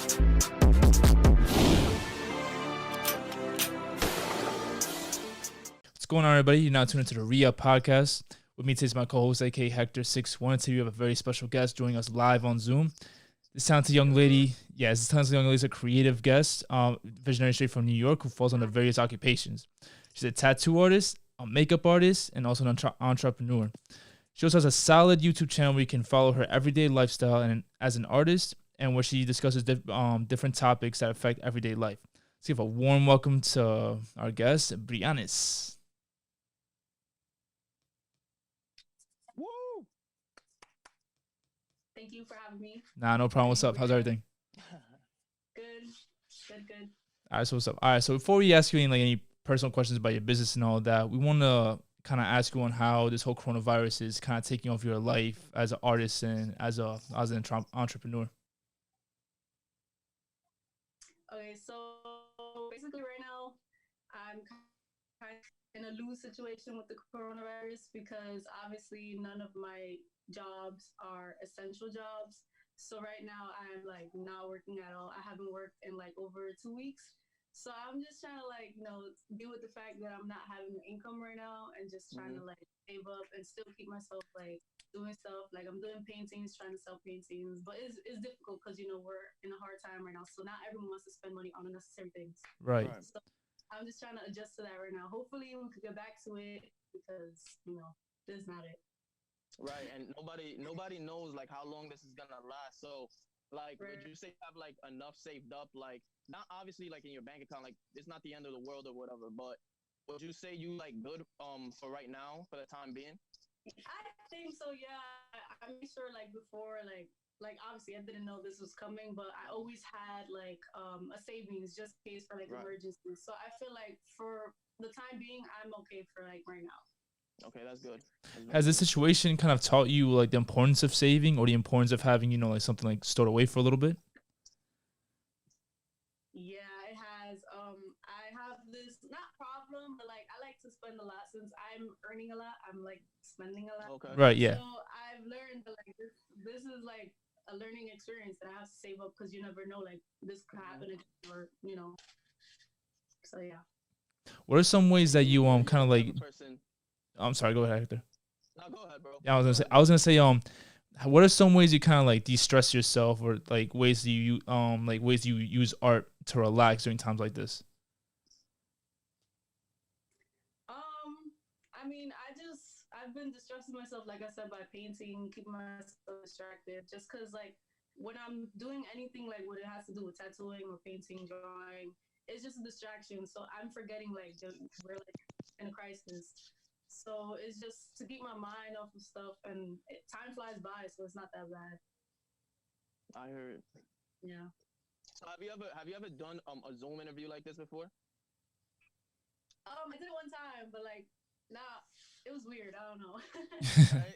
What's going on, everybody? You're now tuned into the Re-Up Podcast. With me today is my co-host, aka Hector61. Today we have a very special guest joining us live on Zoom. This talented young lady, is a creative guest, visionary straight from New York, who falls under various occupations. She's a tattoo artist, a makeup artist, and also an entrepreneur. She also has a solid YouTube channel where you can follow her everyday lifestyle and as an artist, and where she discusses different topics that affect everyday life. Let's give a warm welcome to our guest, Brianis. Woo! Thank you for having me. Nah, no problem. What's up? How's everything? Good. All right, so what's up? All right, so before we ask you any personal questions about your business and all that, we want to kind of ask you on how this whole coronavirus is kind of taking over your life as an artist and as an entrepreneur. Okay, so basically right now I'm kind of in a loose situation with the coronavirus because obviously none of my jobs are essential jobs. So right now I'm like not working at all. I haven't worked in like over 2 weeks. So I'm just trying to deal with the fact that I'm not having an income right now and just trying to save up and still keep myself doing stuff. Like I'm doing paintings, trying to sell paintings, but it's difficult because we're in a hard time right now. So not everyone wants to spend money on unnecessary things. Right. So I'm just trying to adjust to that right now. Hopefully we could get back to it because this is not it. Right, and nobody knows like how long this is gonna last. So like, right. Would you say you have like enough saved up? Like, not obviously like in your bank account, like it's not the end of the world or whatever, but would you say you like good for right now, for the time being? I think so, yeah. I made sure like before like obviously I didn't know this was coming, but I always had like a savings just in case for like emergencies. So I feel like for the time being I'm okay for like right now. Okay, that's good. Has this situation kind of taught you like the importance of saving or the importance of having, like something like stored away for a little bit? Yeah, it has. I have this not problem, but like I like to spend a lot since I'm earning a lot. I'm like spending a lot. Okay. Right. Yeah. So I've learned that like this is like a learning experience that I have to save up because you never know like this could happen or So yeah. What are some ways that you kind of like? I'm sorry. Go ahead, Hector. No, go ahead, bro. Yeah, I was gonna say what are some ways you kind of like de-stress yourself, or like ways you use art to relax during times like this? I mean, I've been distressing myself, like I said, by painting, keeping myself distracted, just because like when I'm doing anything like what it has to do with tattooing or painting, drawing, it's just a distraction. So I'm forgetting like we're like in a crisis. So it's just to keep my mind off of stuff, and time flies by, so it's not that bad. I heard. Yeah. So have you ever done a Zoom interview like this before? I did it one time, but like, nah, it was weird. I don't know. right.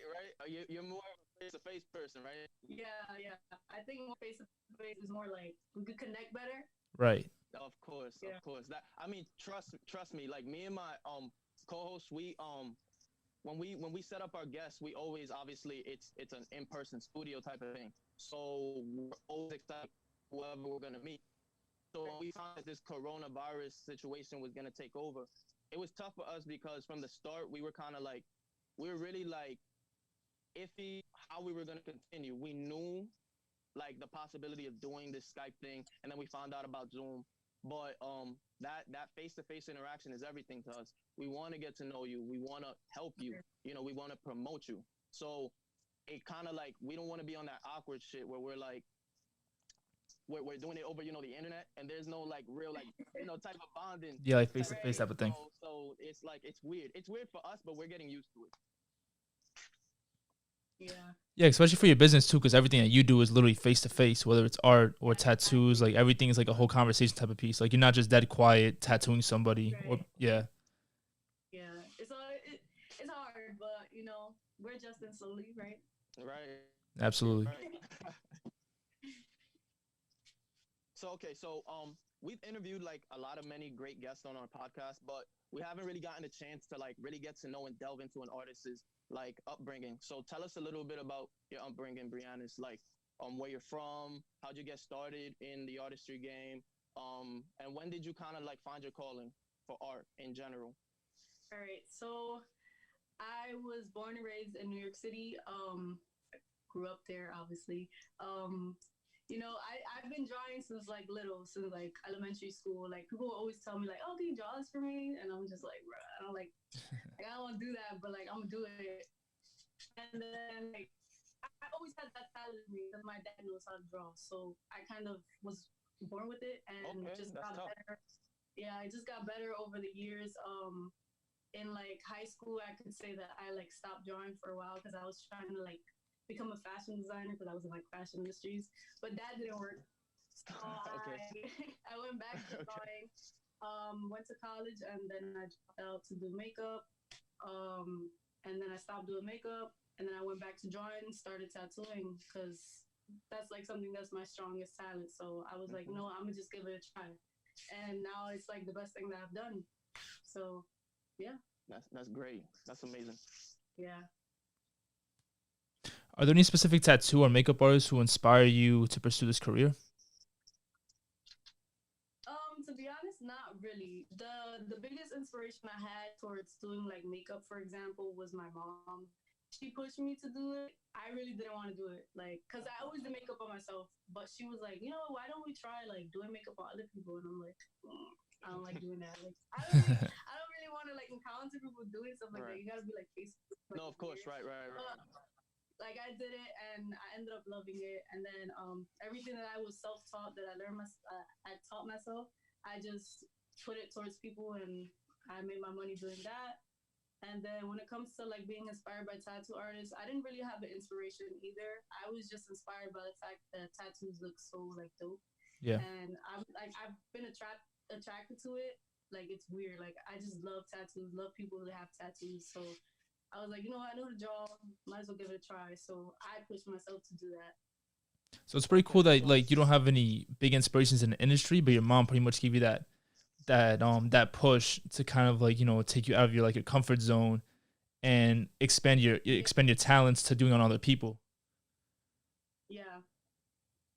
You're more of a face-to-face person, right? Yeah. I think more face-to-face is more like we could connect better. Right. Of course. That I mean, trust me. Like me and my co-host, we when we set up our guests, we always obviously it's an in-person studio type of thing. So we're always excited whoever we're gonna meet. So when we found that this coronavirus situation was gonna take over, it was tough for us because from the start we were really like iffy how we were gonna continue. We knew like the possibility of doing this Skype thing, and then we found out about Zoom. But that face-to-face interaction is everything to us. We want to get to know you. We want to help you. We want to promote you. So it kind of like we don't want to be on that awkward shit where we're like we're doing it over the internet, and there's no like real like type of bonding. Yeah, like face-to-face type of thing. So it's like it's weird. It's weird for us, but we're getting used to it. Yeah, especially for your business too, because everything that you do is literally face to face, whether it's art or tattoos. Like everything is like a whole conversation type of piece. Like you're not just dead quiet tattooing somebody. Right. Or yeah. Yeah, it's hard, but we're adjusting slowly, right? Right. Absolutely. Right. So we've interviewed like many great guests on our podcast, but we haven't really gotten a chance to like really get to know and delve into an artist's like upbringing. So tell us a little bit about your upbringing, Brianis. Like where you're from, how'd you get started in the artistry game, and when did you kind of like find your calling for art in general? All right. So I was born and raised in New York City. Grew up there, obviously. I've been drawing since like little, since like elementary school. Like people always tell me like, "Oh, can you draw this for me?" And I'm just like, "Bruh, I don't like I don't want to do that, but like I'm gonna do it." And then like I always had that talent in me because my dad knows how to draw, so I kind of was born with it and Okay, just that's got tough. better. Yeah, I just got better over the years. In like high school, I could say that I like stopped drawing for a while because I was trying to like become a fashion designer because I was in like fashion industries, but that didn't work. So Okay. I went back to Okay. drawing. Went to college and then I dropped out to do makeup. And then I stopped doing makeup and then I went back to drawing, started tattooing because that's like something that's my strongest talent. So I was like, Hmm. no, I'm gonna just give it a try. And now it's like the best thing that I've done. So yeah, That's great. That's amazing. yeah. Are there any specific tattoo or makeup artists who inspire you to pursue this career? To be honest, not really. The biggest inspiration I had towards doing like makeup, for example, was my mom. She pushed me to do it. I really didn't want to do it, like, cause I always did makeup on myself. But she was like, why don't we try like doing makeup on other people? And I'm like, I don't like doing that. Like, I don't really want to like encounter people doing stuff like that. Right. You gotta be like face like No, of course. weird. Right. Right. Right. But like I did it and I ended up loving it. And then everything that I was self taught that I taught myself, I just put it towards people and I made my money doing that. And then when it comes to like being inspired by tattoo artists, I didn't really have an inspiration either. I was just inspired by the fact that tattoos look so like dope. Yeah. And I've been attracted to it. Like it's weird. Like I just love tattoos, love people that have tattoos. So I was like, I know the draw, might as well give it a try. So I pushed myself to do that. So it's pretty cool Okay. that So like you don't have any big inspirations in the industry, but your mom pretty much gave you that push to kind of like take you out of your like your comfort zone and Yeah. expand your talents to doing on other people. Yeah.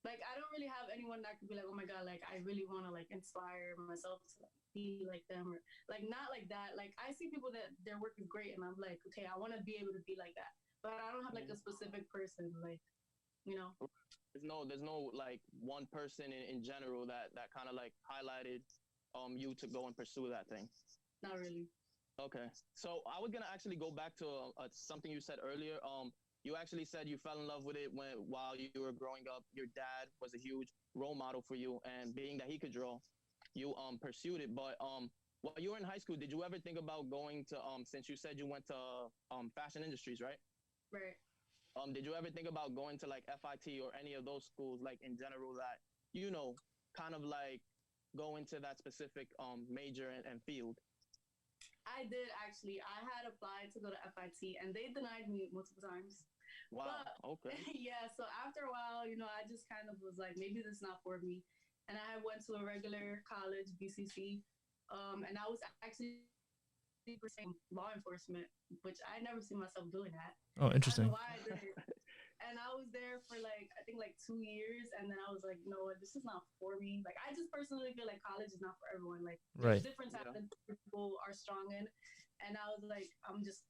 Like I don't really have anyone that could be like, oh my god, like I really want to like inspire myself to like, be like them or like not like that. Like I see people that their work is great, and I'm like, okay, I want to be able to be like that, but I don't have like a mhm. specific person, like you know, There's no like one person in general that kind of like highlighted you to go and pursue that thing. not really. Okay. So I was gonna actually go back to something you said earlier. You actually said you fell in love with it while you were growing up. Your dad was a huge role model for you, and being that he could draw, you pursued it. But while you were in high school, did you ever think about going to since you said you went to fashion industries, right? Right. Did you ever think about going to like FIT or any of those schools, like in general, that you know, kind of like go into that specific major and field? I did actually. I had applied to go to FIT, and they denied me multiple times. Wow. But Okay. yeah, so after a while, I just kind of was like, maybe this is not for me. And I went to a regular college, BCC, and I was actually pursuing law enforcement, which I never see myself doing that. Oh, I don't know interesting. why I did it. And I was there for like I think like 2 years, and then I was like, no, this is not for me. Like I just personally feel like college is not for everyone. Like there's Right. different Yeah. talents people are strong in, and I was like, I'm just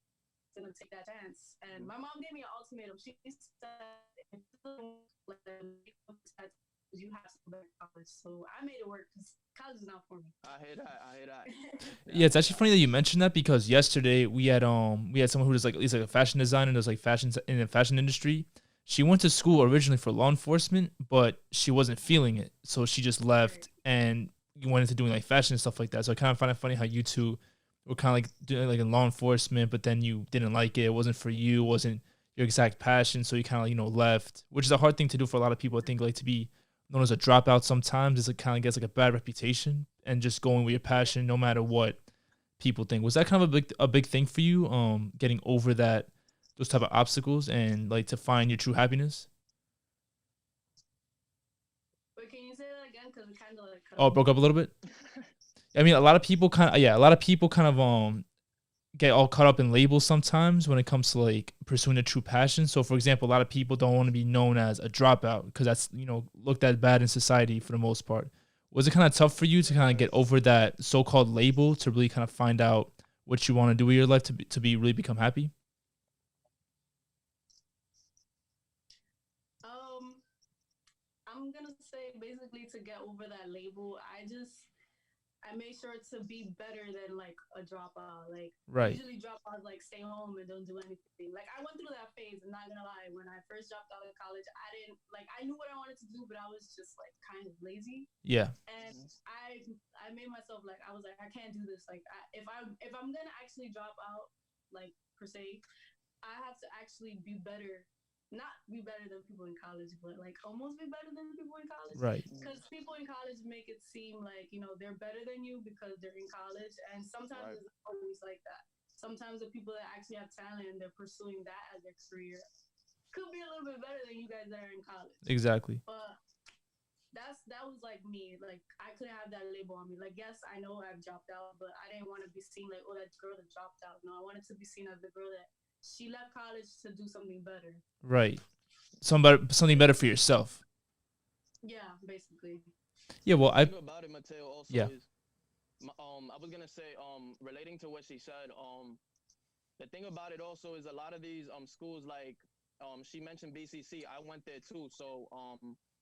gonna take that chance. And Mhm. my mom gave me an ultimatum. She said, if you don't like you have to go back to college. So I made it work because college is not for me. I hear that. I hear that. Yeah, Yeah, I it's hear actually that. funny that you mentioned that because yesterday we had someone who was like he's like a fashion designer and does like fashion in the fashion industry. She went to school originally for law enforcement, but she wasn't feeling it, so she just Right. left and went into doing like fashion and stuff like that. So I kind of find it funny how you two were kind of like doing like in law enforcement, but then you didn't like it. It wasn't for you. It wasn't your exact passion, so you kind of left, which is a hard thing to do for a lot of people. I think like to be known as a dropout sometimes is it kind of gets like a bad reputation, and just going with your Yeah. passion no matter what people think. Was that kind of a big thing for you? Getting over those type of obstacles and like to find your true happiness. But can you say that again? Because it kind of like cut Oh, it off. broke up a little bit. I mean, a lot of people kind of get all caught up in labels sometimes when it comes to like pursuing a true passion. So for example, a lot of people don't want to be known as a dropout because that's, looked at bad in society for the most part. Was it kind of tough for you to kind of get over that so-called label to really kind of find out what you want to do with your life to be really become happy? Um, I'm gonna say basically to get over that label, I made sure to be better than like a dropout. Like Right. usually dropouts like stay home and don't do anything. Like I went through that phase. I'm not gonna lie. When I first dropped out of college, I knew what I wanted to do, but I was just like kind of lazy. Yeah. And I made myself like I was like I can't do this. Like if I'm gonna actually drop out, like per se, I have to actually be better. Not be better than people in college, but like almost be better than people in college. Right. Because people in college make it seem like, they're better than you because they're in college. And sometimes Right. it's always like that. Sometimes the people that actually have talent and they're pursuing that as their career could be a little bit better than you guys that are in college. Exactly. But that was like me. Like I couldn't have that label on me. Like yes, I know I've dropped out, but I didn't want to be seen like, oh, that girl that dropped out. No, I wanted to be seen as the girl that she left college to do something better. Right. Something better for yourself. Yeah, basically. Yeah. Well, The thing about it, Mateo, also yeah. is, I was gonna say, relating to what she said, the thing about it also is a lot of these schools, like she mentioned BCC. I went there too, so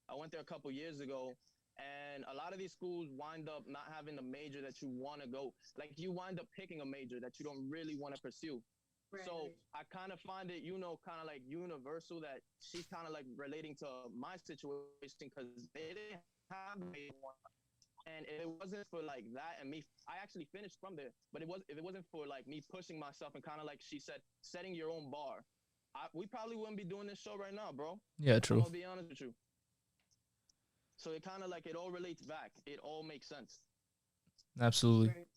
I went there a couple years ago, and a lot of these schools wind up not having the major that you want to go. Like you wind up picking a major that you don't really want to pursue. Right. So I kind of find it, kind of like universal that she's kind of like relating to my situation because they didn't have the major one. And if it wasn't for like that and me, I actually finished from there. But if it wasn't for like me pushing myself and kind of like she said, setting your own bar, we probably wouldn't be doing this show right now, bro. Yeah. I'm True. gonna be honest with you. So it kind of like it all relates back. It all makes sense. Absolutely. Right.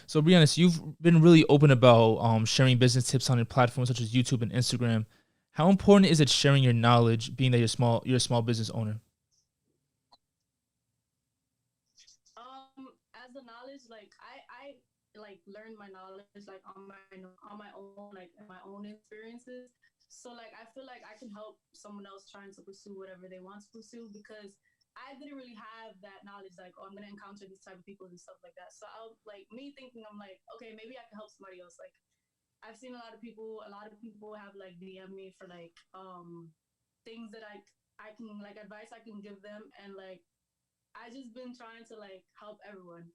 So, Brianis, you've been really open about sharing business tips on your platforms such as YouTube and Instagram. How important is it sharing your knowledge, being that you're a small business owner? As the knowledge, like I like learned my knowledge like on my own, like in my own experiences. So like I feel like I can help someone else trying to pursue whatever they want to pursue because I didn't really have that knowledge. Like, oh, I'm gonna encounter these type of people and stuff like that. So I'll like me thinking, I'm like, okay, maybe I can help somebody else. Like I've seen a lot of people. A lot of people have like DM me for like things that I can like advice I can give them, and like I just been trying to like help everyone,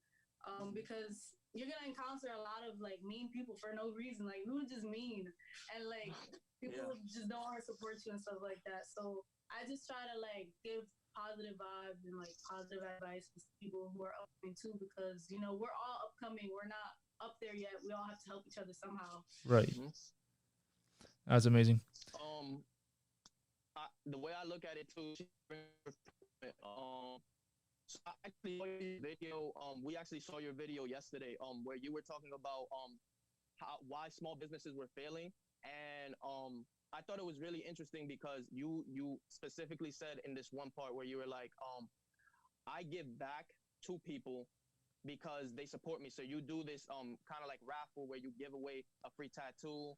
because you're gonna encounter a lot of like mean people for no reason. Like people just mean, and like people just don't want to support you and stuff like that. So I just try to like give positive vibes and like positive advice to people who are upcoming too, because we're all upcoming. We're not up there yet. We all have to help each other somehow. Right. Mm-hmm. That's amazing. Um, the way I look at it too, so I actually saw your video. We actually saw your video yesterday. Where you were talking about why small businesses were failing, and I thought it was really interesting because you specifically said in this one part where you were like, I give back to people because they support me. So you do this kind of like raffle where you give away a free tattoo.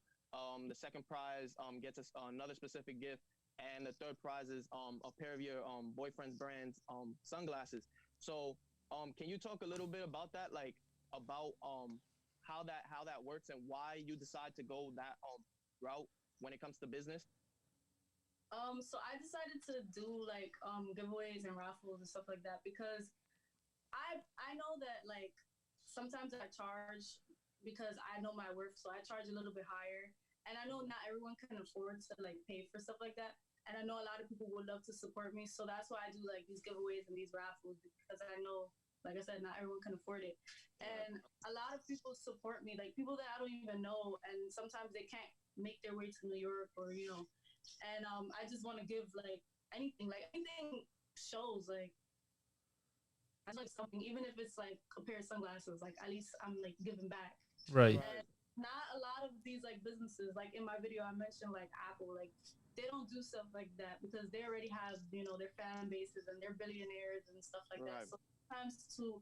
The second prize gets us another specific gift, and the third prize is a pair of your boyfriend's brand's sunglasses. So can you talk a little bit about that, like about how that works and why you decide to go that route when it comes to business? So I decided to do like giveaways and raffles and stuff like that because I know that like sometimes I charge because I know my worth, so I charge a little bit higher. And I know not everyone can afford to like pay for stuff like that. And I know a lot of people would love to support me, so that's why I do like these giveaways and these raffles because I know, like I said, not everyone can afford it. And a lot of people support me, like people that I don't even know, and sometimes they can't make their way to New York or and I just want to give like anything shows like that's like something, even if it's like a pair of sunglasses, like at least I'm like giving back. Right. And not a lot of these like businesses, like in my video, I mentioned like Apple, like they don't do stuff like that because they already have their fan bases and they're billionaires and stuff like that. Right. So sometimes to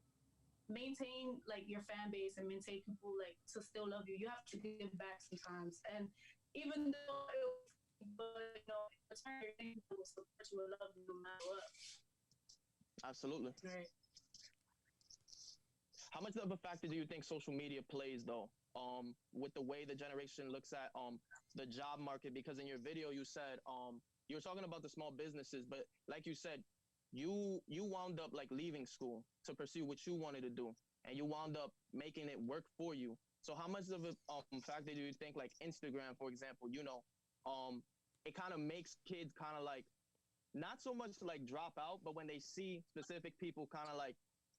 maintain like your fan base and maintain people like to still love you, you have to give back sometimes. And even though it will be free, but you know, in return, you're getting people who will support you and love you no matter what. Absolutely. Right. How much of a factor do you think social media plays though? With the way the generation looks at the job market, because in your video you said you were talking about the small businesses, but like you said, you wound up like leaving school to pursue what you wanted to do, and you wound up making it work for you. So how much of a factor do you think, like Instagram, for example, um, it kind of makes kids kind of like not so much to like drop out, but when they see specific people kind of like,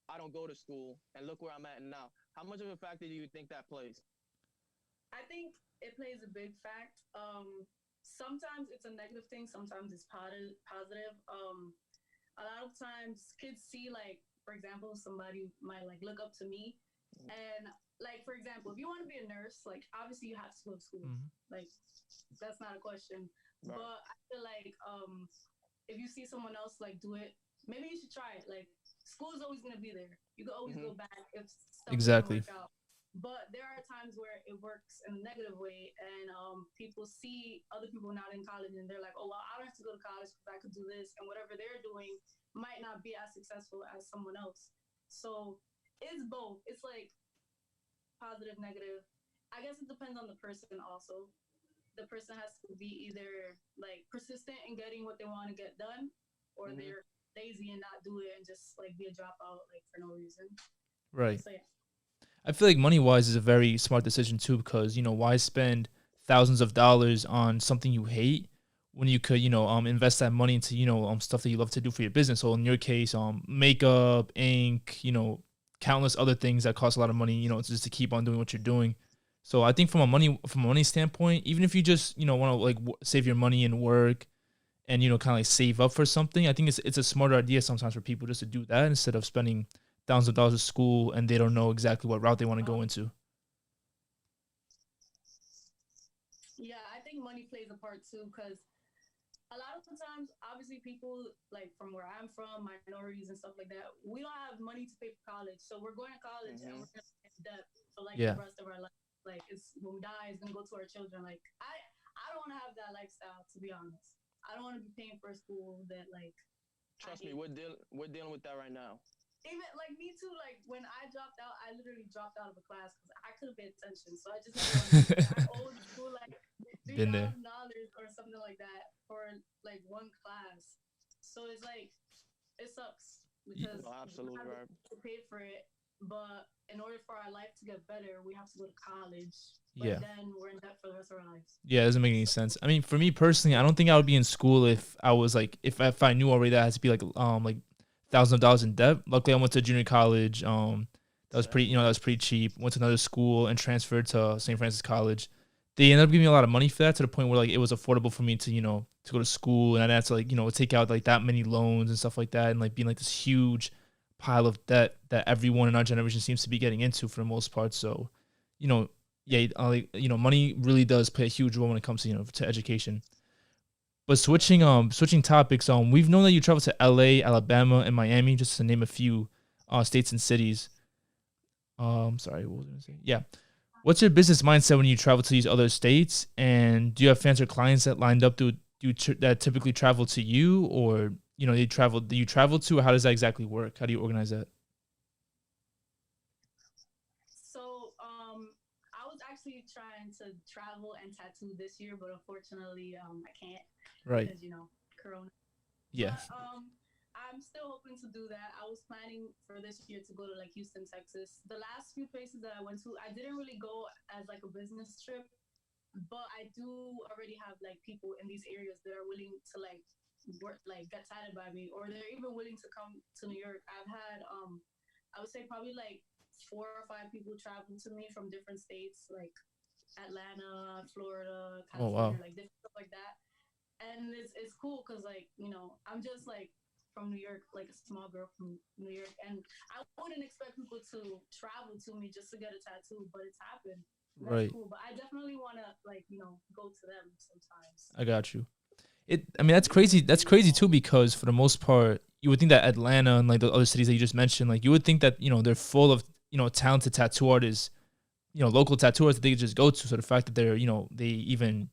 I don't go to school and look where I'm at now. How much of a factor do you think that plays? I think it plays a big fact. Sometimes it's a negative thing, sometimes it's positive. A lot of times kids see like, for example, somebody might like look up to me, and like for example, if you want to be a nurse, like obviously you have to go to school. Mhm. Like that's not a question. Right. But I feel like if you see someone else like do it, maybe you should try it. Like school is always gonna be there. You can always Mm-hmm. go back if stuff doesn't Exactly. work out. But there are times where it works in a negative way, and people see other people not in college, and they're like, "Oh well, I don't have to go to college because I could do this," and whatever they're doing might not be as successful as someone else. So it's both. It's like positive, negative. I guess it depends on the person also. The person has to be either like persistent in getting what they want to get done, or Mm-hmm. they're lazy and not do it and just like be a dropout like for no reason. Right. So yeah. I feel like money wise is a very smart decision too, because why spend thousands of dollars on something you hate when you could invest that money into stuff that you love to do for your business. So in your case, makeup, ink, countless other things that cost a lot of money, just to keep on doing what you're doing. So I think from a money standpoint, even if you just want to like save your money and work and kind of like save up for something, I think it's a smarter idea sometimes for people just to do that instead of spending thousands of dollars at school and they don't know exactly what route they want to go into. Yeah, I think money plays a part too because a lot of the times, obviously, people like from where I'm from, minorities and stuff like that, we don't have money to pay for college. So we're going to college and Mm-hmm. we're going to pay debt for like the Yeah, rest of our life. Like it's when we die, it's gonna go to our children. Like I don't want to have that lifestyle to be honest. I don't want to be paying for a school that like I Trust me, hate. we're dealing with that right now. Even like me too. Like when I dropped out, I literally dropped out of a class because I couldn't pay attention. So I just never wanted to do it. I owed the school like three been there. thousand dollars or something like that for like one class. So it's like it sucks Y- because No, we don't absolutely have the right. money to pay for it. But in order for our life to get better, we have to go to college. But Yeah. then we're in debt for the rest of our lives. Yeah, it doesn't make any So sense. I mean, for me personally, I don't think I would be in school if I was like if I knew already that I had to be like thousands of dollars in debt. Luckily, I went to junior college. That was Same. that was pretty cheap. Went to another school and transferred to St. Francis College. They ended up giving me a lot of money for that to the point where like it was affordable for me to to go to school and I didn't have to like take out like that many loans and stuff like that and like being like this huge pile of debt that everyone in our generation seems to be getting into for the most part. So, you know, yeah, like money really does play a huge role when it comes to to education. But yeah. switching topics, we've known that you travel to LA, Alabama, and Miami, just to name a few states and cities. Sorry, what was I gonna say? Yeah. What's your business mindset when you travel to these other states? And do you have fans or clients that lined up that typically travel to you, or do you travel to, or how does that exactly work? How do you organize that? So I was actually trying to travel and tattoo this year, but unfortunately, I can't Right. because Corona. Yeah. But I'm still hoping to do that. I was planning for this year to go to like Houston, Texas. The last few places that I went to, I didn't really go as like a business trip, but I do already have like people in these areas that are willing to like work, like get tatted by me, or they're even willing to come to New York. I've had I would say probably like 4 or 5 people travel to me from different states, like Atlanta, Florida, Oh California, wow. like different stuff like that. And it's cool because like I'm just like from New York, like a small girl from New York, and I wouldn't expect people to travel to me just to get a tattoo, but it's happened. And that's Right. cool. But I definitely want to like go to them sometimes. I got you. I mean, that's crazy. That's crazy too, because for the most part, you would think that Atlanta and like the other cities that you just mentioned, like you would think that they're full of talented tattoo artists, local tattoo artists that they could just go to. So the fact that they even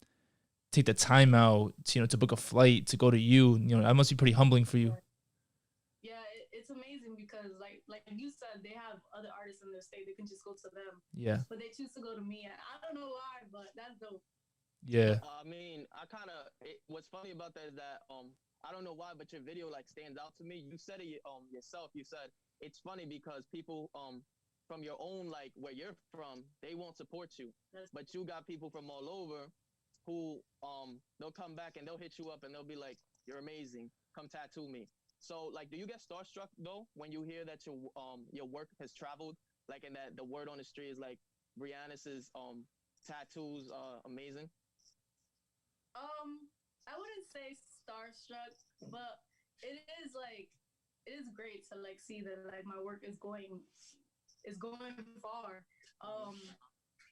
take the time out to to book a flight to go to you, that must be pretty humbling for you. Yeah, it's amazing because like you said, they have other artists in their state. They can just go to them, Yeah, but they choose to go to me, and I don't know why, but that's dope. yeah, I mean, I kind of. What's funny about that is that I don't know why, but your video like stands out to me. You said it yourself. You said it's funny because people from your own like where you're from, they won't support you, but you got people from all over who they'll come back and they'll hit you up and they'll be like, "You're amazing. Come tattoo me." So like, do you get starstruck though when you hear that your work has traveled, like, and that the word on the street is like Brianis's tattoos amazing? I wouldn't say starstruck, but it is like it is great to like see that like my work is going far. Um,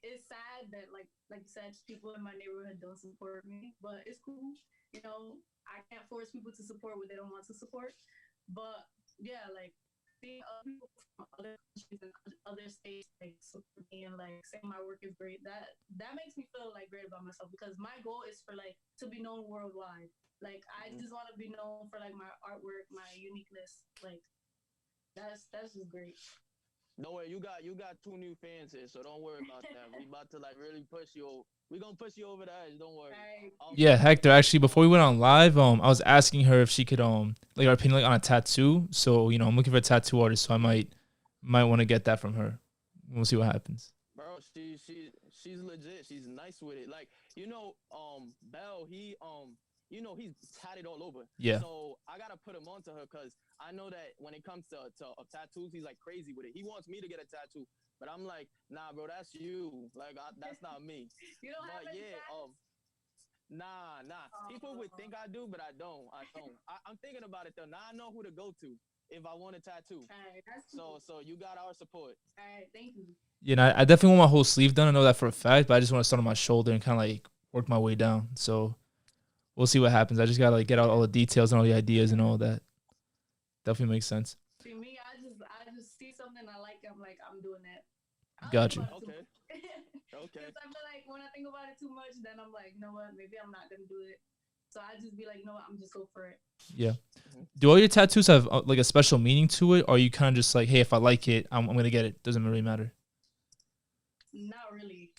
it's sad that like you said, people in my neighborhood don't support me, but it's cool. You know, I can't force people to support what they don't want to support. But yeah, like seeing other people from other countries and other states like support me and like saying my work is great, that makes me feel like great about myself because my goal is for like to be known worldwide. Like I Mm-hmm. just want to be known for like my artwork, my uniqueness. Like that's just great. Don't worry, you got two new fans here, so don't worry about that. We about to like really push you. We gonna push you over the edge. Don't worry. Right. yeah. So Hector, actually, before we went on live, I was asking her if she could like our opinion like on a tattoo. So I'm looking for a tattoo artist, so I might want to get that from her. We'll see what happens. bro, she's legit. She's nice with it. Like Bell, he's tatted all over. Yeah. So I gotta put him onto her because I know that when it comes to tattoos, he's like crazy with it. He wants me to get a tattoo, but I'm like, nah, bro, that's you. Like that's not me. You don't have But any yeah, tats? nah. People would think I do, but I don't. I don't. I'm thinking about it though. Now I know who to go to if I want a tattoo. All right, that's So cool. so you got our support. All right, thank you. Yeah, and I definitely want my whole sleeve done. I know that for a fact, but I just want to start on my shoulder and kind of like work my way down. So we'll see what happens. I just gotta like get out all the details and all the ideas and all that. Definitely makes sense. See me, I just see something I like. I'm like I'm doing that. I don't think Got you. about it too Okay. much. Okay. Because I feel like when I think about it too much, then I'm like, you know what? Maybe I'm not gonna do it. So I just be like, you know what? I'm just go for it. Yeah. Mhm. Do all your tattoos have like a special meaning to it, or are you kind of just like, hey, if I like it, I'm gonna get it. Doesn't really matter. Not really.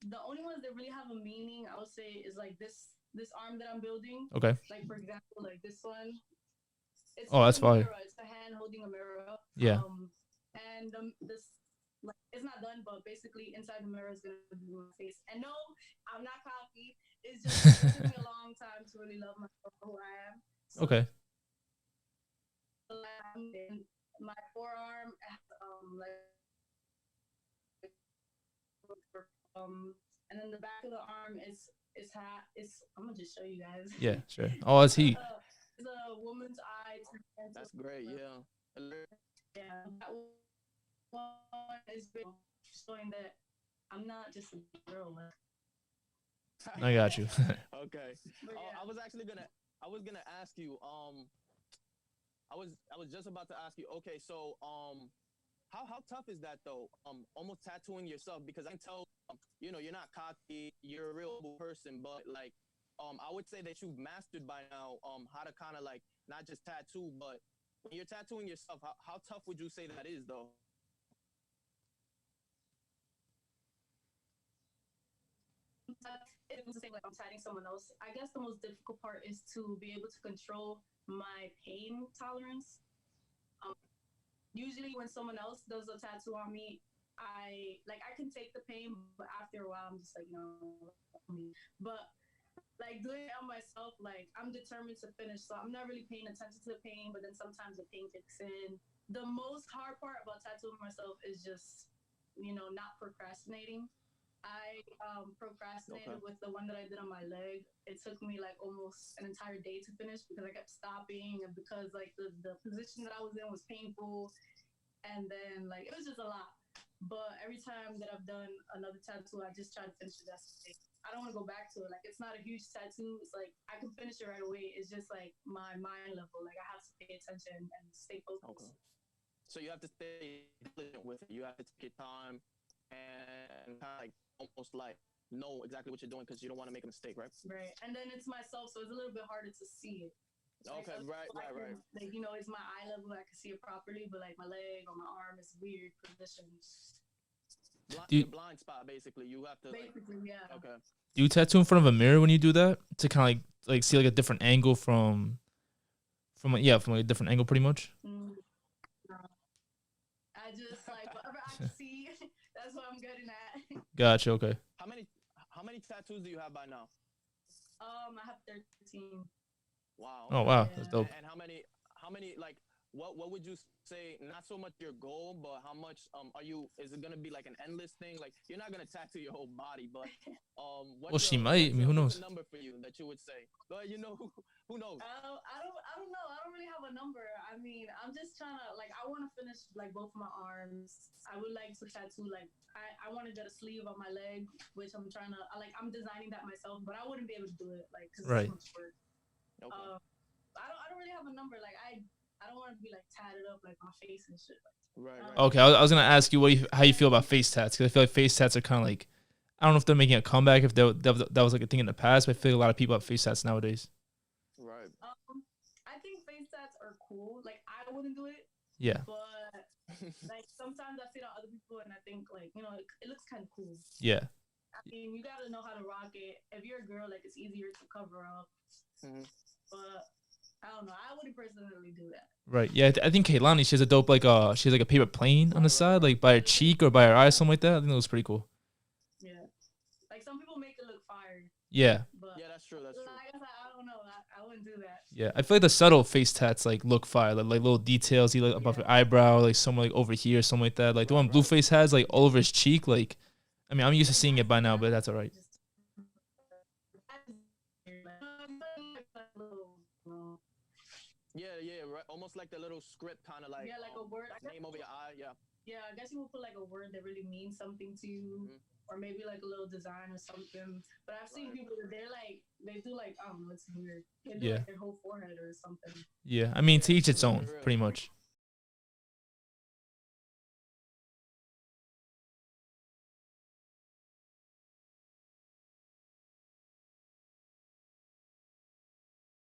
The only ones that really have a meaning, I would say, is like this arm that I'm building. Okay. Like for example, like this one. It's Oh, like that's a fire. mirror. It's a hand holding a mirror. Yeah. And this like it's not done, but basically inside the mirror is gonna be my face. And no, I'm not cocky. It's just like it took me a long time to really love myself for who I am. So Okay. my forearm has like and then the back of the arm is hat. It's I'm gonna just show you guys. Yeah. Sure. Oh, that's heat. It's a woman's eye turned into That's great. Yeah. yeah. That one is big, showing that I'm not just a girl. I got you. Okay. But yeah. I was gonna ask you. I was just about to ask you. Okay, so how tough is that though? Almost tattooing yourself because I can tell. You're not cocky. You're a real person, but like, I would say that you've mastered by now. How to kind of like not just tattoo, but when you're tattooing yourself, how tough would you say that is though? It was to say like I'm tatting someone else. I guess the most difficult part is to be able to control my pain tolerance. Um, Usually when someone else does a tattoo on me, I can take the pain, but after a while I'm just like but like doing it on myself, like I'm determined to finish, so I'm not really paying attention to the pain. But then sometimes the pain kicks in. The most hard part about tattooing myself is just not procrastinating. I Okay. procrastinated with the one that I did on my leg. It took me like almost an entire day to finish because I kept stopping and because like the position that I was in was painful, and then like it was just a lot. But every time that I've done another tattoo, I just try to finish it. That's the thing. I don't want to go back to it. Like, it's not a huge tattoo. It's like I can finish it right away. It's just like my mind level. Like, I have to pay attention and stay focused. Okay. So you have to stay diligent with it. You have to take your time and kind of like almost like know exactly what you're doing because you don't want to make a mistake, right? Right. And then it's myself, so it's a little bit harder to see it. Like, Okay, right. Like, you know, it's my eye level. I can see it properly, but like my leg or my arm is weird positions. The blind spot, basically. You have to. Basically, yeah. Okay. Do you tattoo in front of a mirror when you do that to kind of like see like a different angle from from like a different angle, pretty much? No. I just like whatever I can see. That's what I'm getting at. Gotcha. Okay. How many tattoos do you have by now? I have 13. Wow. Oh wow, Yeah. that's dope. And how many like what would you say, not so much your goal, but how much are you, is it gonna be like an endless thing? Like you're not gonna tattoo your whole body, but Well, she might. I mean, who knows? what's a number for you that you would say? But you know, who knows? I don't know. I don't really have a number. I mean, I'm just trying to like I want to finish like both my arms. I would like to tattoo like I want to get a sleeve on my leg, which I'm trying to I'm designing that myself, but I wouldn't be able to do it like because Right. it's too much work. Okay. I don't really have a number. Like I don't want to be like tatted up like my face and shit. Right. Okay, I was gonna ask you how you feel about face tats, because I feel like face tats are kind of like, I don't know if they're making a comeback, if that was like a thing in the past, but I feel like a lot of people have face tats nowadays. Right. I think face tats are cool. Like I wouldn't do it. Yeah. But like sometimes I see it on other people and I think like it looks kind of cool. Yeah. I mean, you gotta know how to rock it. If you're a girl, like it's easier to cover up. Mm-hmm. But I don't know. I wouldn't personally do that. Right. Yeah. I think Kaylani, she has a dope she has like a paper plane on the side, like by her cheek or by her eye, something like that. I think that was pretty cool. Yeah. Like some people make it look fire. Yeah. But Yeah, that's true. That's true. I guess I don't know. I wouldn't do that. Yeah. I feel like the subtle face tats like look fire, like little details, he like above her eyebrow, like somewhere like over here, something like that. Like the one Blueface has, like all over his cheek. Like, I mean, I'm used to seeing it by now, but that's all right. Yeah, right. Almost like the little script, kind of like like a word. name over your eye. Yeah. Yeah, I guess you would put like a word that really means something to you, or maybe like a little design or something. But I've seen people that they do like I don't know, it's weird. They do like their whole forehead or something. Yeah, I mean, to each its own, pretty much.